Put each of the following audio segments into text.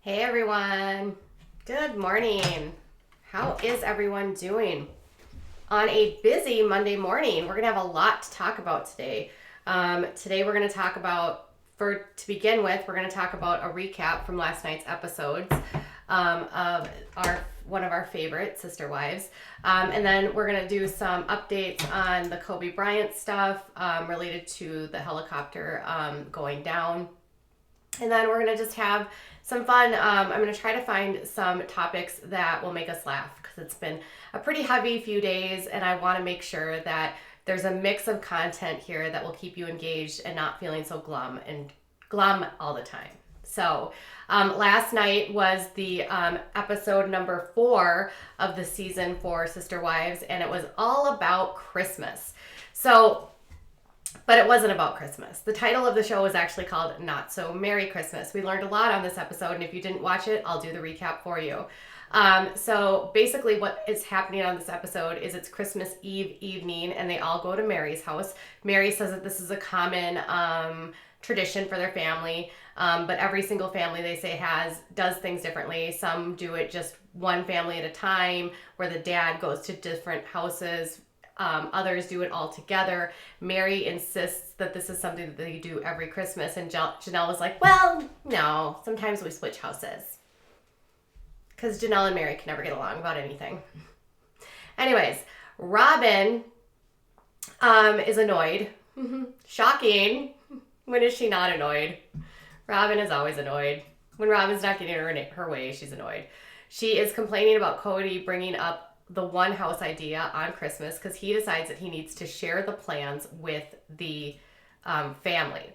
Hey everyone, good morning. How is everyone doing? On a busy Monday morning, we're gonna have a lot to talk about today. Today we're gonna talk about, to begin with, we're gonna talk about a recap from last night's episodes of one of our favorite Sister Wives. And then we're gonna do some updates on the Kobe Bryant stuff related to the helicopter going down. And then we're going to just have some fun. I'm going to try to find some topics that will make us laugh because it's been a pretty heavy few days, and I want to make sure that there's a mix of content here that will keep you engaged and not feeling so glum all the time. So last night was the episode number 4 of the season for Sister Wives, and it was all about Christmas. But it wasn't about Christmas. The title of the show was actually called Not So Merry Christmas. We learned a lot on this episode, and if you didn't watch it, I'll do the recap for you. So basically what is happening on this episode is it's Christmas Eve evening, and they all go to Mary's house. Mary says that this is a common tradition for their family, but every single family they say does things differently. Some do it just one family at a time, where the dad goes to different houses. Others do it all together. Mary insists that this is something that they do every Christmas, and Janelle was like, well, no, sometimes we switch houses. Because Janelle and Mary can never get along about anything. Anyways, Robin is annoyed. Shocking. When is she not annoyed? Robin is always annoyed. When Robin's not getting her way, she's annoyed. She is complaining about Kody bringing up the one house idea on Christmas because he decides that he needs to share the plans with the family.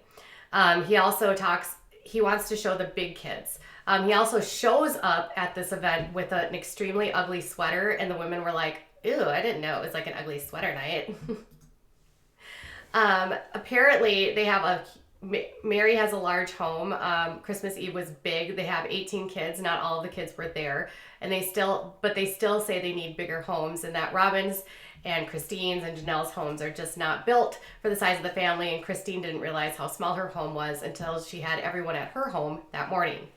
He wants to show the big kids. He also shows up at this event with an extremely ugly sweater, and the women were like, ew, I didn't know it was like an ugly sweater night. Apparently Mary has a large home. Christmas Eve was big. They have 18 kids. Not all of the kids were there. And they still say they need bigger homes, and that Robin's and Christine's and Janelle's homes are just not built for the size of the family. And Christine didn't realize how small her home was until she had everyone at her home that morning.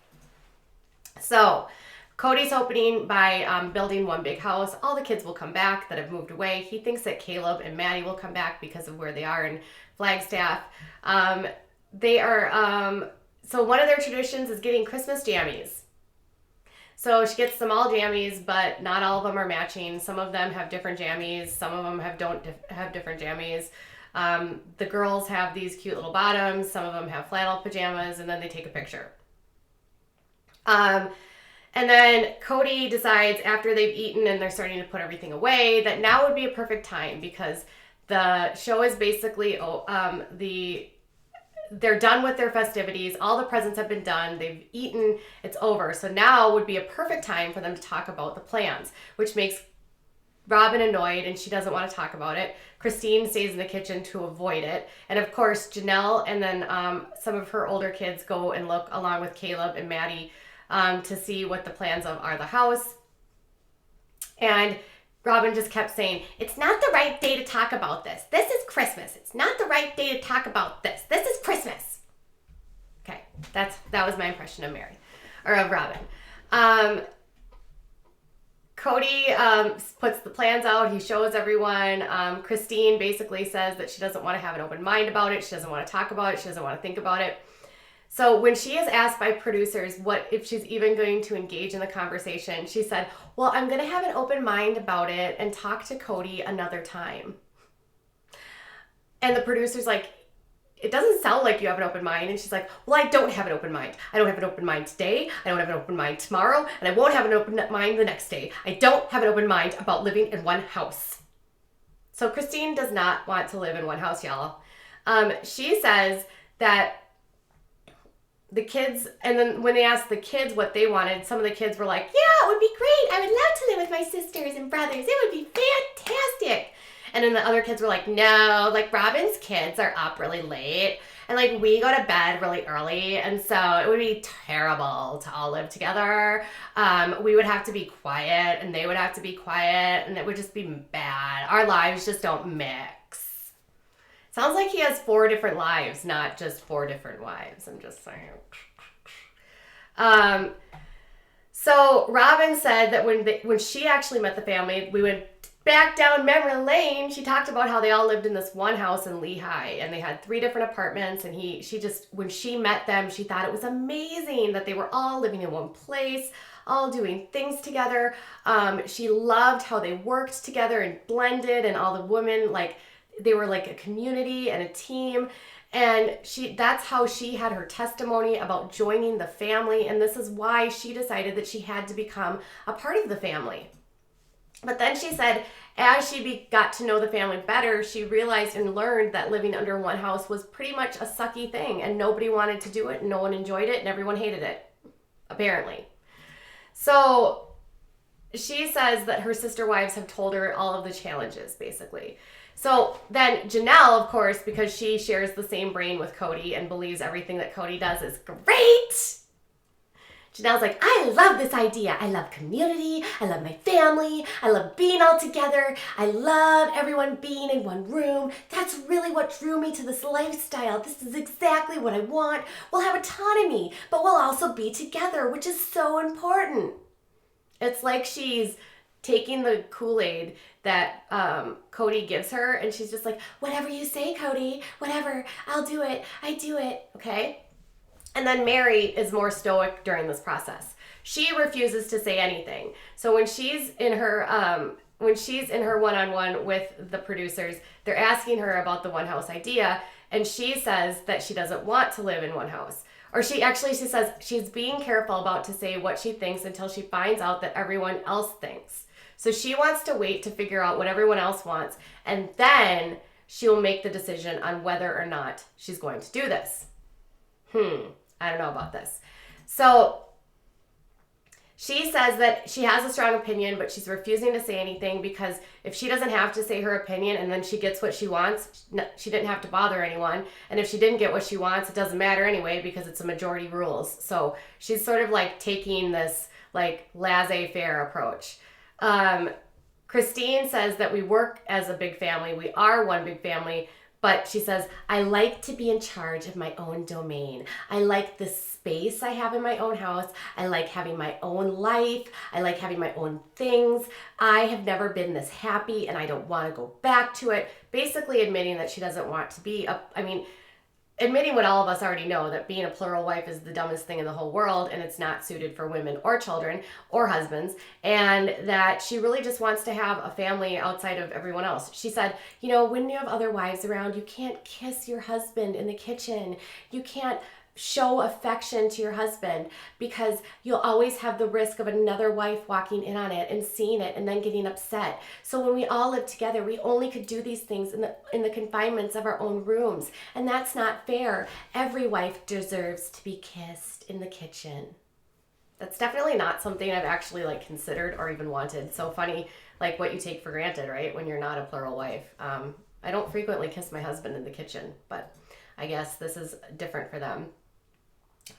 So Kody's opening by building one big house. All the kids will come back that have moved away. He thinks that Caleb and Maddie will come back because of where they are in Flagstaff. So one of their traditions is getting Christmas jammies. So she gets them all jammies, but not all of them are matching. Some of them have different jammies. Some of them don't have different jammies. The girls have these cute little bottoms. Some of them have flannel pajamas, and then they take a picture. And then Kody decides after they've eaten and they're starting to put everything away that now would be a perfect time because the show is basically they're done with their festivities. All the presents have been done. They've eaten. It's over. So now would be a perfect time for them to talk about the plans, which makes Robin annoyed, and she doesn't want to talk about it. Christine stays in the kitchen to avoid it. And of course, Janelle and then some of her older kids go and look along with Caleb and Maddie to see what the plans are the house. And Robin just kept saying, it's not the right day to talk about this. This is Christmas. It's not the right day to talk about this. This is Christmas. Okay, that was my impression of Robin. Cody puts the plans out. He shows everyone. Christine basically says that she doesn't want to have an open mind about it. She doesn't want to talk about it. She doesn't want to think about it. So when she is asked by producers what if she's even going to engage in the conversation, she said, well, I'm going to have an open mind about it and talk to Kody another time. And the producer's like, it doesn't sound like you have an open mind. And she's like, well, I don't have an open mind. I don't have an open mind today. I don't have an open mind tomorrow. And I won't have an open mind the next day. I don't have an open mind about living in one house. So Christine does not want to live in one house, y'all. She says that the kids, and then when they asked the kids what they wanted, some of the kids were like, yeah, it would be great. I would love to live with my sisters and brothers. It would be fantastic. And then the other kids were like, no, like Robin's kids are up really late. And like we go to bed really early. And so it would be terrible to all live together. We would have to be quiet and they would have to be quiet. And it would just be bad. Our lives just don't mix. Sounds like he has 4 different lives, not just 4 different wives. I'm just saying. Um, so Robin said that when she actually met the family, we went back down memory lane. She talked about how they all lived in this one house in Lehigh, and they had 3 different apartments. And she just, when she met them, she thought it was amazing that they were all living in one place, all doing things together. She loved how they worked together and blended, and all the women, like, they were like a community and a team. And that's how she had her testimony about joining the family. And this is why she decided that she had to become a part of the family. But then she said, as she got to know the family better, she realized and learned that living under one house was pretty much a sucky thing, and nobody wanted to do it, and no one enjoyed it, and everyone hated it, apparently. So she says that her sister wives have told her all of the challenges, basically. So then Janelle, of course, because she shares the same brain with Kody and believes everything that Kody does is great, Janelle's like, I love this idea. I love community. I love my family. I love being all together. I love everyone being in one room. That's really what drew me to this lifestyle. This is exactly what I want. We'll have autonomy, but we'll also be together, which is so important. It's like she's taking the Kool-Aid that Kody gives her, and she's just like, whatever you say, Kody, whatever, I'll do it. I do it, okay? And then Mary is more stoic during this process. She refuses to say anything. So when she's in her one-on-one with the producers, they're asking her about the one house idea, and she says that she doesn't want to live in one house. Or she says she's being careful about to say what she thinks until she finds out that everyone else thinks. So she wants to wait to figure out what everyone else wants, and then she'll make the decision on whether or not she's going to do this. I don't know about this. So she says that she has a strong opinion, but she's refusing to say anything because if she doesn't have to say her opinion and then she gets what she wants, she didn't have to bother anyone. And if she didn't get what she wants, it doesn't matter anyway because it's a majority rules. So she's sort of like taking this like laissez-faire approach. Christine says that we work as a big family. We are one big family. But she says, I like to be in charge of my own domain. I like the space I have in my own house. I like having my own life. I like having my own things. I have never been this happy and I don't want to go back to it. Basically admitting that she doesn't want to be, admitting what all of us already know, that being a plural wife is the dumbest thing in the whole world and it's not suited for women or children or husbands, and that she really just wants to have a family outside of everyone else. She said, when you have other wives around, you can't kiss your husband in the kitchen. You can't show affection to your husband because you'll always have the risk of another wife walking in on it and seeing it and then getting upset. So when we all live together, we only could do these things in the confinements of our own rooms, and that's not fair. Every wife deserves to be kissed in the kitchen. That's definitely not something I've actually considered or even wanted. So funny, what you take for granted, right? When you're not a plural wife. I don't frequently kiss my husband in the kitchen, but I guess this is different for them.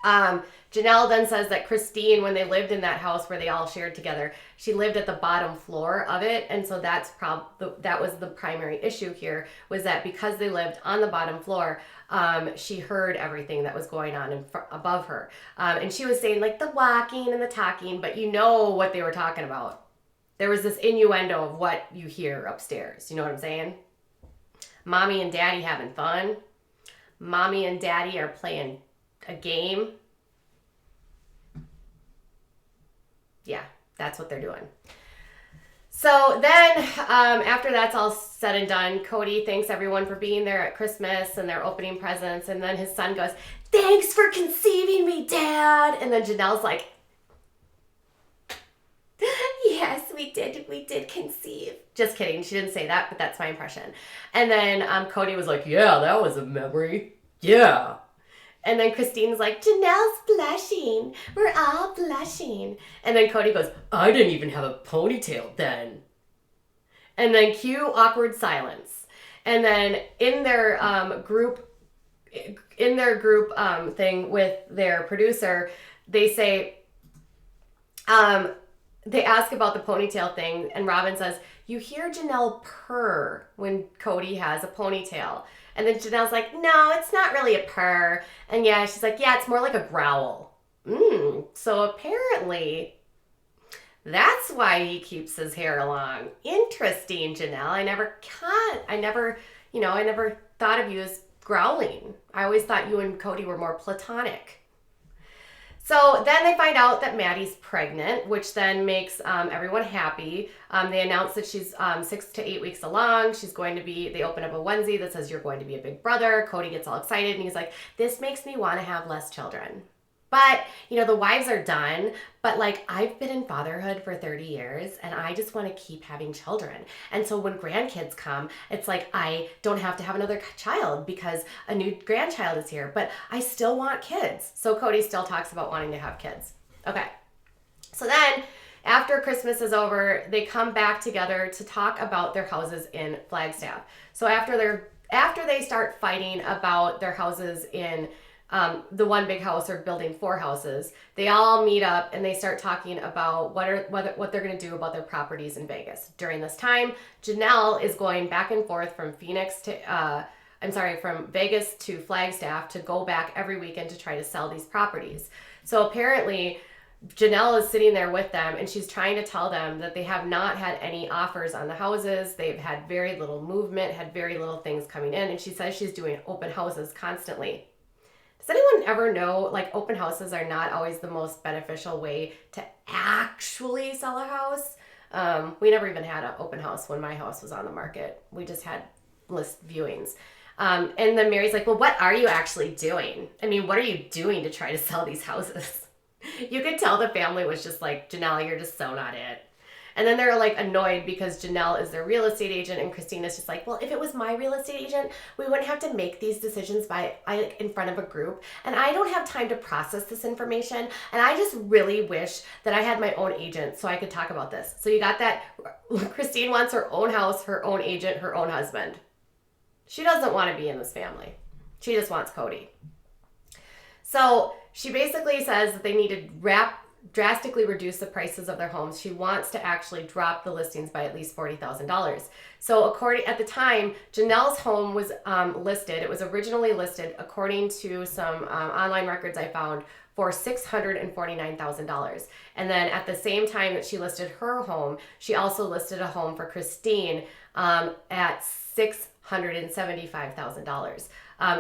Janelle then says that Christine, when they lived in that house where they all shared together, she lived at the bottom floor of it, and so that was the primary issue here, was that because they lived on the bottom floor, she heard everything that was going on above her, and she was saying the walking and the talking, but you know what they were talking about. There was this innuendo of what you hear upstairs. You know what I'm saying? Mommy and Daddy having fun. Mommy and Daddy are playing a game. Yeah, that's what they're doing. So then after that's all said and done, Kody thanks everyone for being there at Christmas and they're opening presents, and then his son goes, thanks for conceiving me, Dad. And then Janelle's like, yes, we did conceive. Just kidding, she didn't say that, but that's my impression. And then Kody was like, yeah, that was a memory. Yeah. And then Christine's like, Janelle's blushing. We're all blushing. And then Kody goes, I didn't even have a ponytail then. And then cue awkward silence. And then in their group thing with their producer, they say, they ask about the ponytail thing, and Robin says, you hear Janelle purr when Kody has a ponytail. And then Janelle's like, no, it's not really a purr. And yeah, she's like, yeah, it's more like a growl. So apparently that's why he keeps his hair long. Interesting, Janelle. I never thought of you as growling. I always thought you and Kody were more platonic. So then they find out that Maddie's pregnant, which then makes everyone happy. They announce that she's 6 to 8 weeks along. They open up a onesie that says, "You're going to be a big brother." Kody gets all excited and he's like, "This makes me want to have less children." But, the wives are done. But I've been in fatherhood for 30 years and I just want to keep having children. And so when grandkids come, it's like I don't have to have another child because a new grandchild is here, but I still want kids. So Kody still talks about wanting to have kids. Okay. So then after Christmas is over, they come back together to talk about their houses in Flagstaff. So after they start fighting about their houses in the one big house or building 4 houses, they all meet up and they start talking about what they're going to do about their properties in Vegas. During this time, Janelle is going back and forth from from Vegas to Flagstaff to go back every weekend to try to sell these properties. So apparently Janelle is sitting there with them and she's trying to tell them that they have not had any offers on the houses. They've had very little movement, had very little things coming in, and she says she's doing open houses constantly. Does anyone ever know, open houses are not always the most beneficial way to actually sell a house? We never even had an open house when my house was on the market. We just had list viewings. And then Mary's like, "Well, what are you actually doing? I mean, what are you doing to try to sell these houses?" You could tell the family was just like, "Janelle, you're just so not it." And then they're annoyed because Janelle is their real estate agent and Christina's just like, "Well, if it was my real estate agent, we wouldn't have to make these decisions in front of a group. And I don't have time to process this information. And I just really wish that I had my own agent so I could talk about this." So you got that. Christine wants her own house, her own agent, her own husband. She doesn't want to be in this family. She just wants Kody. So she basically says that they need to drastically reduce the prices of their homes. She wants to actually drop the listings by at least $40,000. So at the time, Janelle's home was listed. It was originally listed, according to some online records I found, for $649,000. And then at the same time that she listed her home, she also listed a home for Christine at $675,000.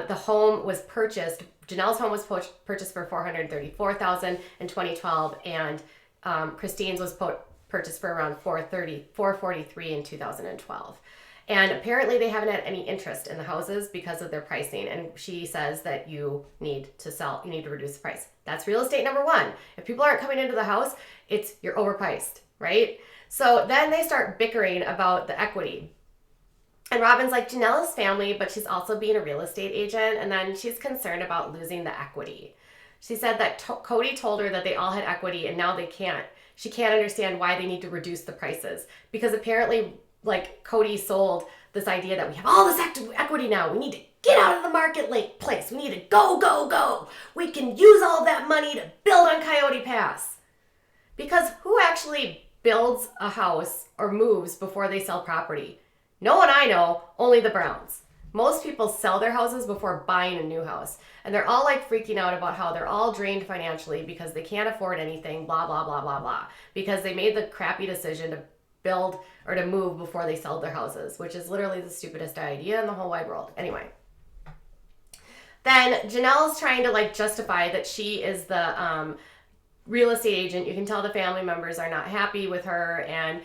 The home was purchased. Janelle's home was purchased for $434,000 in 2012, and Christine's was purchased for around $443,000 in 2012. And apparently they haven't had any interest in the houses because of their pricing. And she says that you need to reduce the price. That's real estate number 1. If people aren't coming into the house, you're overpriced, right? So then they start bickering about the equity. And Robin's like, "Janelle is family, but she's also being a real estate agent." And then she's concerned about losing the equity. She said that Kody told her that they all had equity and now they can't. She can't understand why they need to reduce the prices because apparently Kody sold this idea that we have all this equity now. We need to get out of the marketplace. We need to go, go, go. We can use all that money to build on Coyote Pass. Because who actually builds a house or moves before they sell property? No one I know, only the Browns. Most people sell their houses before buying a new house. And they're all freaking out about how they're all drained financially because they can't afford anything, blah, blah, blah, blah, blah. Because they made the crappy decision to build or to move before they sold their houses, which is literally the stupidest idea in the whole wide world. Anyway. Then Janelle's trying to justify that she is the real estate agent. You can tell the family members are not happy with her, and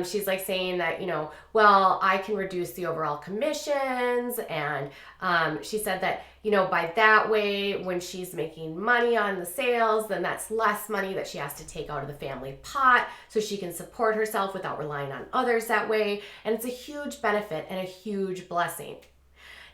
she's saying that, well, I can reduce the overall commissions, and she said that, by that way, when she's making money on the sales, then that's less money that she has to take out of the family pot so she can support herself without relying on others that way, and it's a huge benefit and a huge blessing.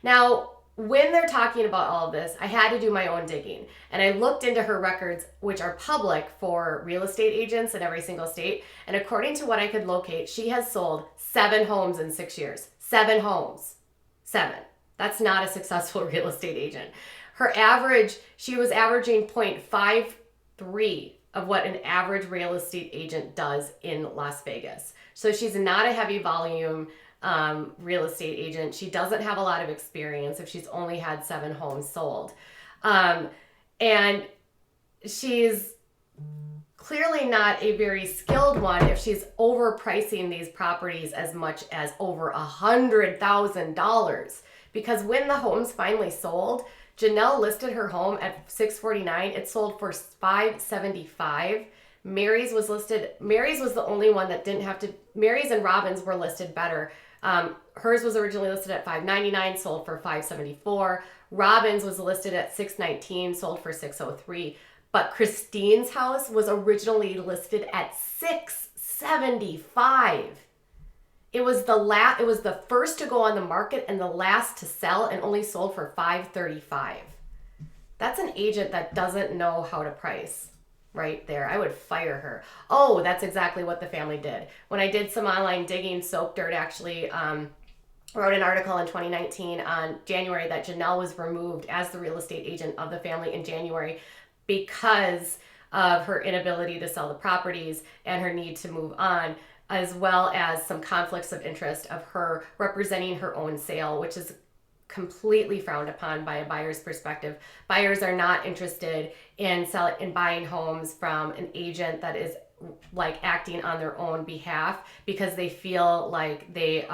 Now, when they're talking about all of this, I had to do my own digging. And I looked into her records, which are public for real estate agents in every single state. And according to what I could locate, she has sold 7 homes in 6 years. 7 homes. 7. That's not a successful real estate agent. She was averaging 0.53 of what an average real estate agent does in Las Vegas. So she's not a heavy volume real estate agent. She doesn't have a lot of experience if she's only had 7 homes sold. And she's clearly not a very skilled one if she's overpricing these properties as much as over $100,000. Because when the homes finally sold, Janelle listed her home at $649. It sold for $575. Mary's was the only one that didn't have to. Mary's and Robin's were listed better. Hers was originally listed at $599, sold for $574. Robin's was listed at $619, sold for $603. But Christine's house was originally listed at $675. It was the first to go on the market and the last to sell, and only sold for $535. That's an agent that doesn't know how to price. Right there. I would fire her. Oh, that's exactly what the family did. When I did some online digging, Soap Dirt actually wrote an article in 2019 on January that Janelle was removed as the real estate agent of the family in January because of her inability to sell the properties and her need to move on, as well as some conflicts of interest of her representing her own sale, which is completely frowned upon by a buyer's perspective. Buyers are not interested in buying homes from an agent that is like acting on their own behalf, because they feel like they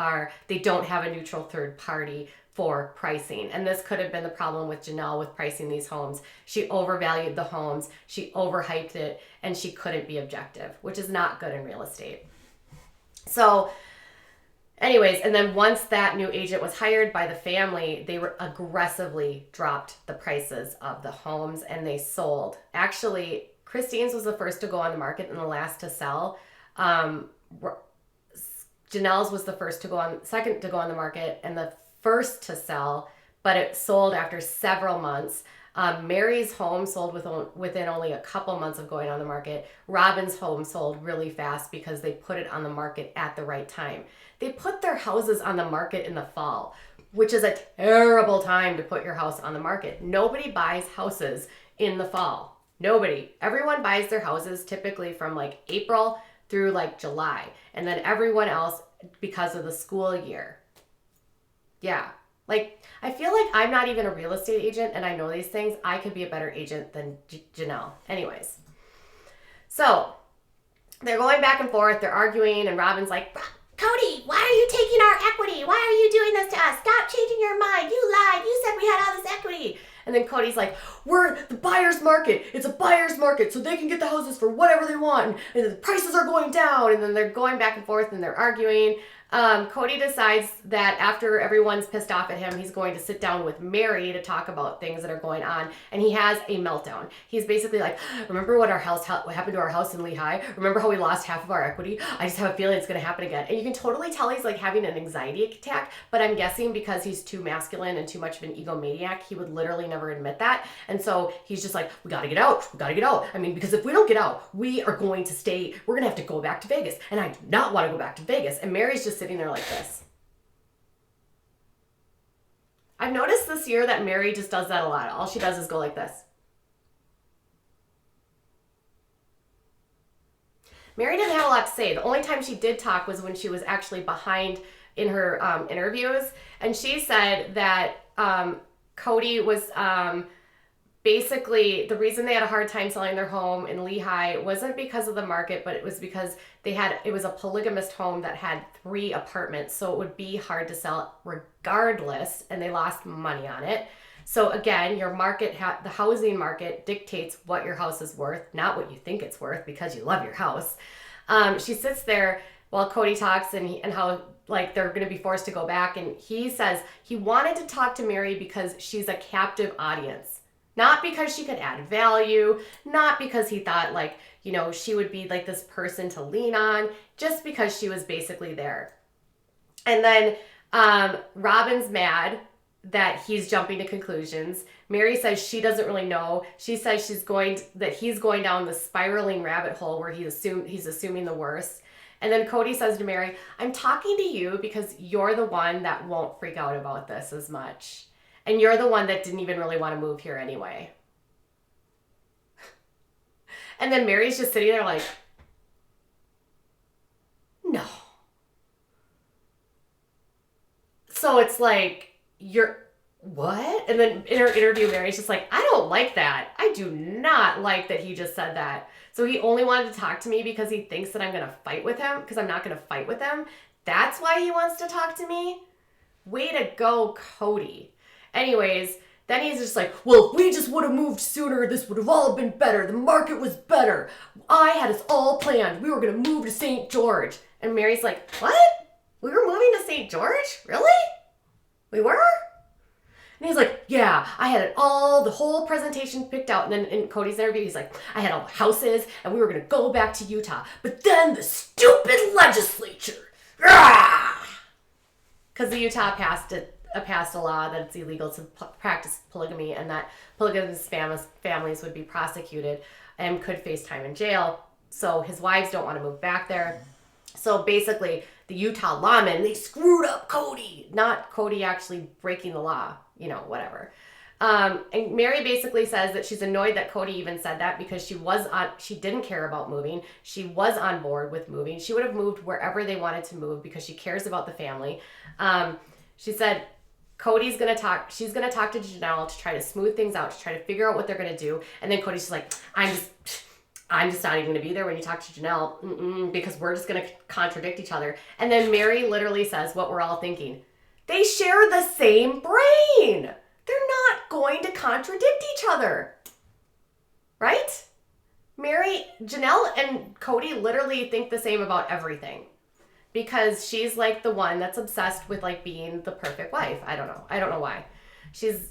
don't have a neutral third party for pricing. And this could have been the problem with Janelle with pricing these homes. She overvalued the homes, she overhyped it, and she couldn't be objective, which is not good in real estate. So anyways, and then once that new agent was hired by the family, they were aggressively dropped the prices of the homes and they sold. Actually, Christine's was the first to go on the market and the last to sell. Janelle's was the second to go on the market and the first to sell, but it sold after several months. Mary's home sold within only a couple months of going on the market. Robin's home sold really fast because they put it on the market at the right time. They put their houses on the market in the fall, which is a terrible time to put your house on the market. Nobody buys houses in the fall. Nobody. Everyone buys their houses typically from like April through like July. And then everyone else because of the school year. Yeah. Like, I feel like I'm not even a real estate agent and I know these things. I could be a better agent than Janelle. Anyways. So, they're going back and forth. They're arguing and Robin's like, Kody, why are you taking our equity? Why are you doing this to us? Stop changing your mind. You lied. You said we had all this equity. And then Kody's like, we're the buyer's market. It's a buyer's market, so they can get the houses for whatever they want. And the prices are going down. And then they're going back and forth and they're arguing. Kody decides that after everyone's pissed off at him, he's going to sit down with Mary to talk about things that are going on. And he has a meltdown. He's basically like, remember what happened to our house in Lehigh? Remember how we lost half of our equity? I just have a feeling it's going to happen again. And you can totally tell he's like having an anxiety attack, but I'm guessing because he's too masculine and too much of an egomaniac, he would literally never admit that. And so he's just like, we got to get out. We got to get out. I mean, because if we don't get out, we are going to stay, we're going to have to go back to Vegas. And I do not want to go back to Vegas. And Mary's just sitting there like this. I've noticed this year that Mary just does that a lot. All she does is go like this. Mary didn't have a lot to say. The only time she did talk was when she was actually behind in her interviews. And she said that Kody was basically, the reason they had a hard time selling their home in Lehigh wasn't because of the market, but it was because it was a polygamist home that had 3 apartments. So it would be hard to sell regardless, and they lost money on it. So again, your market, the housing market dictates what your house is worth, not what you think it's worth because you love your house. She sits there while Kody talks and how like they're going to be forced to go back. And he says he wanted to talk to Mary because she's a captive audience. Not because she could add value, not because he thought like, you know, she would be like this person to lean on, just because she was basically there. And then Robin's mad that he's jumping to conclusions. Mary says she doesn't really know. She says he's going down the spiraling rabbit hole where he's assuming the worst. And then Kody says to Mary, I'm talking to you because you're the one that won't freak out about this as much. And you're the one that didn't even really want to move here anyway. And then Mary's just sitting there like, no. So it's like, what? And then in her interview, Mary's just like, I don't like that. I do not like that he just said that. So he only wanted to talk to me because he thinks that I'm going to fight with him, because I'm not going to fight with him. That's why he wants to talk to me? Way to go, Kody. Anyways, then he's just like, well, if we just would have moved sooner, this would have all been better. The market was better. I had us all planned. We were going to move to St. George. And Mary's like, what? We were moving to St. George? Really? We were? And he's like, yeah, I had it all, the whole presentation picked out. And then in Kody's interview, he's like, I had all the houses and we were going to go back to Utah. But then the stupid legislature, because the Utah passed a law that it's illegal to practice polygamy and that polygamous families would be prosecuted and could face time in jail. So his wives don't want to move back there. So basically, the Utah lawmen, they screwed up Kody. Not Kody actually breaking the law, whatever. And Mary basically says that she's annoyed that Kody even said that because she didn't care about moving. She was on board with moving. She would have moved wherever they wanted to move because she cares about the family. She said she's going to talk to Janelle to try to smooth things out, to try to figure out what they're going to do. And then Kody's just like, I'm just not even going to be there when you talk to Janelle because we're just going to contradict each other. And then Mary literally says what we're all thinking. They share the same brain. They're not going to contradict each other. Right? Janelle and Kody literally think the same about everything because she's like the one that's obsessed with like being the perfect wife. I don't know why. She's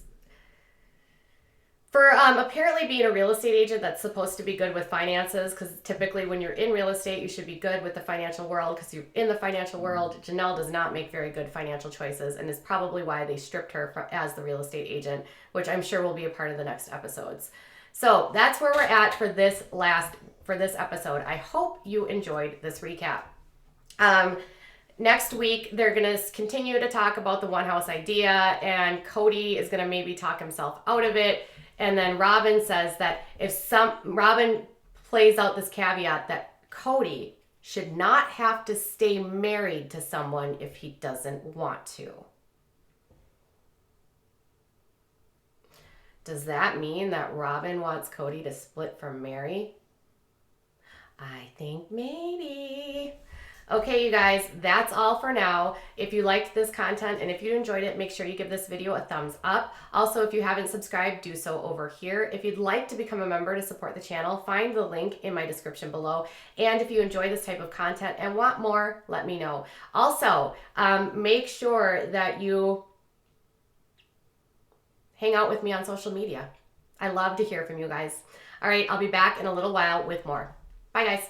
for apparently being a real estate agent that's supposed to be good with finances, because typically when you're in real estate, you should be good with the financial world because you're in the financial world. Janelle does not make very good financial choices and is probably why they stripped her as the real estate agent, which I'm sure will be a part of the next episodes. So that's where we're at for this episode. I hope you enjoyed this recap. Next week, they're going to continue to talk about the one house idea, and Kody is going to maybe talk himself out of it. And then Robin says that Robin plays out this caveat that Kody should not have to stay married to someone if he doesn't want to. Does that mean that Robin wants Kody to split from Mary? I think maybe. Okay, you guys, that's all for now. If you liked this content and if you enjoyed it, make sure you give this video a thumbs up. Also, if you haven't subscribed, do so over here. If you'd like to become a member to support the channel, find the link in my description below. And if you enjoy this type of content and want more, let me know. Also, make sure that you hang out with me on social media. I love to hear from you guys. All right, I'll be back in a little while with more. Bye, guys.